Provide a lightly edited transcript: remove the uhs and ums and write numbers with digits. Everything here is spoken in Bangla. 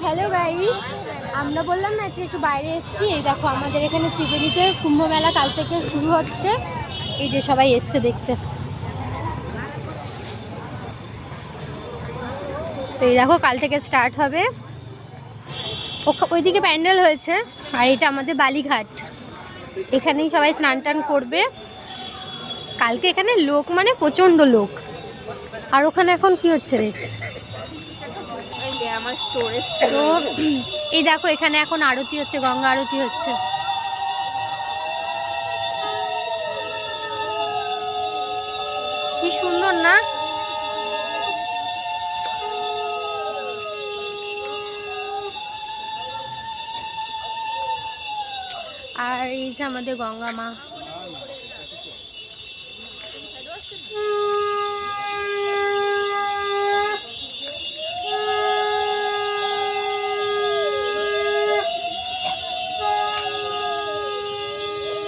হ্যালো গাইস, আমরা বললাম না আজকে একটু বাইরে এসেছি। এই দেখো আমাদের এখানে ত্রিবেণীতে কুম্ভ মেলা কাল থেকে শুরু হচ্ছে। এই যে সবাই এসছে দেখতে। তো এই দেখো কাল থেকে স্টার্ট হবে। ওইদিকে প্যান্ডেল হয়েছে আর এটা আমাদের বালিঘাট। এখানেই সবাই স্নান টান করবে। কালকে এখানে লোক মানে প্রচণ্ড লোক। আর ওখানে এখন কি হচ্ছে রে? তো এই দেখো এখানে এখন আরতি হচ্ছে, গঙ্গা আরতি হচ্ছে। কি সুন্দর না? আর এই যে আমাদের গঙ্গা মা।